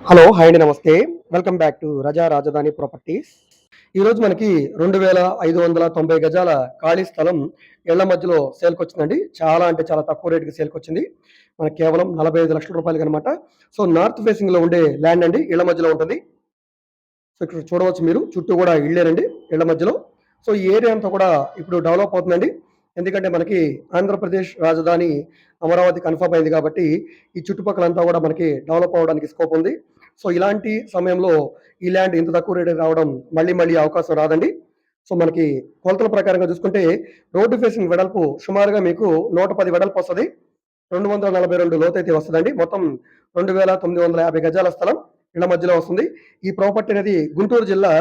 Hello! Hi అండి. నమస్తే. Welcome back to రజా రాజధాని ప్రాపర్టీస్. ఈరోజు మనకి 2590 గజాల ఖాళీ స్థలం ఇళ్ల మధ్యలో సేల్‌కొచ్చిందండి. చాలా అంటే చాలా తక్కువ రేట్‌కి సేల్‌కొచ్చింది. మనకి కేవలం రూ. 45,00,000 అనమాట. సో, నార్త్ ఫేసింగ్‌లో ఉండే ల్యాండ్ అండి. ఇళ్ల మధ్యలో ఉంటుంది. సో, ఇక్కడ చూడవచ్చు మీరు. చుట్టూ గూడా ఇళ్ళేనండి ఇళ్ల మధ్యలో. సో, ఈ ఏరియా అంతా కూడా ఇప్పుడు డెవలప్ అవుతుందండి. ఎందుకంటే మనకి ఆంధ్రప్రదేశ్ రాజధాని అమరావతి కన్ఫర్మ్ అయింది కాబట్టి, ఈ చుట్టుపక్కలంతా గూడా మనకి డెవలప్ అవ్వడానికి స్కోప్ ఉంది. సో, ఇలాంటి సమయంలో ఈ ల్యాండ్ ఇంత తక్కువ రేటుకి రావడం మళ్ళీ మళ్ళీ అవకాశం రాదండి. సో, మనకి కొలతల ప్రకారంగా చూసుకుంటే రోడ్డు ఫేసింగ్ వెడల్పు సుమారుగా మీకు 110 వెడల్పొస్తది. 242 లోతైతే వస్తదండి. మొత్తం 2950 గజాల స్థలం ఇళ్ల మధ్యలో వస్తుంది. ఈ ప్రాపర్టీ అనేది గుంటూరు జిల్లా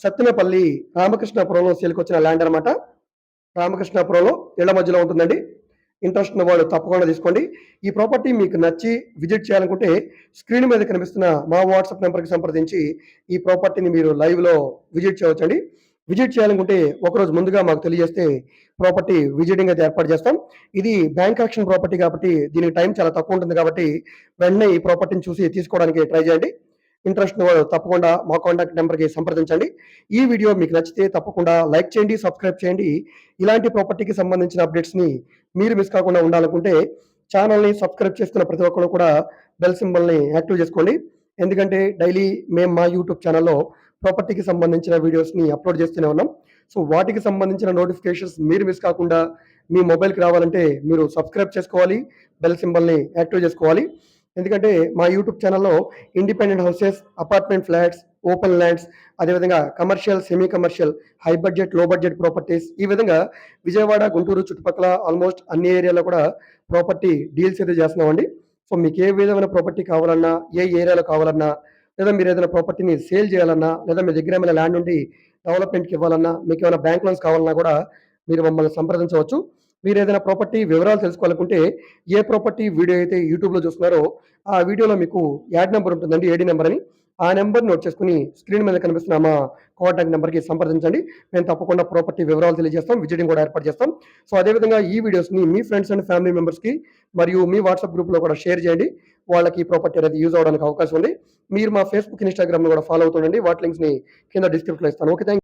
సత్తెనపల్లి రామకృష్ణాపురంలో సేల్‌కొచ్చిన ల్యాండ్ అనమాట. రామకృష్ణాపురంలో ఇళ్ల మధ్యలో ఉంటుందండి. ఇంట్రెస్ట్ ఉన్న వాళ్ళు తప్పకుండా తీసుకోండి. ఈ ప్రాపర్టీ మీకు నచ్చి విజిట్ చేయాలనుకుంటే స్క్రీన్ మీద కనిపిస్తున్న మా వాట్సాప్ నంబర్‌కి సంప్రదించి ఈ ప్రాపర్టీని మీరు లైవ్‌లో విజిట్ చేయవచ్చండి. విజిట్ చేయాలనుకుంటే ఒకరోజు ముందుగా మాకు తెలియజేస్తే ప్రాపర్టీ విజిటింగ్ అయితే ఏర్పాటు చేస్తాం. ఇది బ్యాంక్ ఆక్షన్ ప్రాపర్టీ కాబట్టి దీనికి టైం చాలా తక్కువ ఉంటుంది కాబట్టి వెంటనే ఈ ప్రాపర్టీని చూసి తీసుకోవడానికి ట్రై చేయండి. ఇంట్రెస్ట్ ఉన్నవాళ్ళు తప్పకుండా మా కాంటాక్ట్ నంబర్‌కి సంప్రదించండి. ఈ వీడియో మీకు నచ్చితే తప్పకుండా లైక్ చేయండి, సబ్స్క్రైబ్ చేయండి. ఇలాంటి ప్రాపర్టీకి సంబంధించిన అప్డేట్స్‌ని మీరు మిస్ కాకుండా ఉండాలనుకుంటే ఛానెల్‌ని సబ్స్క్రైబ్ చేసుకున్న ప్రతి ఒక్కళ్ళు కూడా బెల్ సింబల్‌ని యాక్టివ్ చేసుకోండి. ఎందుకంటే డైలీ మేము మా యూట్యూబ్ ఛానెల్‌లో ప్రాపర్టీకి సంబంధించిన వీడియోస్‌ని అప్‌లోడ్ చేస్తూనే ఉన్నాం. సో, వాటికి సంబంధించిన నోటిఫికేషన్స్ మీరు మిస్ కాకుండా మీ మొబైల్‌కి రావాలంటే మీరు సబ్స్క్రైబ్ చేసుకోవాలి. బెల్ సింబల్‌ని యాక్టివ్ చేసుకోవాలి. ఎందుకంటే మా యూట్యూబ్ ఛానెల్‌లో independent houses, apartment flats, open lands, అదేవిధంగా commercial, semi commercial, high budget, low budget properties ఈ విధంగా విజయవాడ, గుంటూరు చుట్టుపక్కల ఆల్మోస్ట్ అన్ని ఏరియాలో కూడా ప్రాపర్టీ డీల్స్ అయితే చేస్తున్నామండి. సో, మీకు ఏ విధమైన ప్రాపర్టీ కావాలన్నా, ఏ ఏరియాలో కావాలన్నా, లేదా మీరు ఏదైనా ప్రాపర్టీని సేల్ చేయాలన్నా, లేదా మీ దగ్గర ఏమైనా ల్యాండ్ ఉండి డెవలప్‌మెంట్‌కి ఇవ్వాలన్నా, మీకేమైనా బ్యాంక్ లోన్స్ కావాలన్నా కూడా మీరు మమ్మల్ని సంప్రదించవచ్చు. మీరేదైనా ప్రాపర్టీ వివరాలు తెలుసుకోవాలనుకుంటే, ఏ ప్రాపర్టీ వీడియో అయితే యూట్యూబ్‌లో చూస్తున్నారో, ఆ వీడియోలో మీకు యాడ్ నంబర్ ఉంటుందండి. ఏడీ నంబర్ అని. ఆ నంబర్ నోట్ చేసుకొని స్క్రీన్ మీద కనిపిస్తున్న మా కాంటాక్ట్ నంబర్‌కి సంప్రదించండి. మేము తప్పకుండా ప్రాపర్టీ వివరాలు తెలియజేస్తాం. విజిటింగ్ కూడా ఏర్పాటు చేస్తాం. సో, అదే విధంగా ఈ వీడియోస్‌ని మీ ఫ్రెండ్స్ అండ్ ఫ్యామిలీ మెంబర్స్‌కి మరియు మీ వాట్సాప్ గ్రూప్‌లో కూడా షేర్ చేయండి. వాళ్ళకి ఈ ప్రాపర్టీ అనేది యూజ్ అవ్వడానికి అవకాశం ఉంది. మీరు మా ఫేస్‌బుక్, ఇన్‌స్టాగ్రామ్‌లో కూడా ఫాలో అవుతుండండి. వాటి లింక్స్‌ని కింద డిస్క్రిప్షన్‌లో ఇస్తాను. ఓకే. థాంక్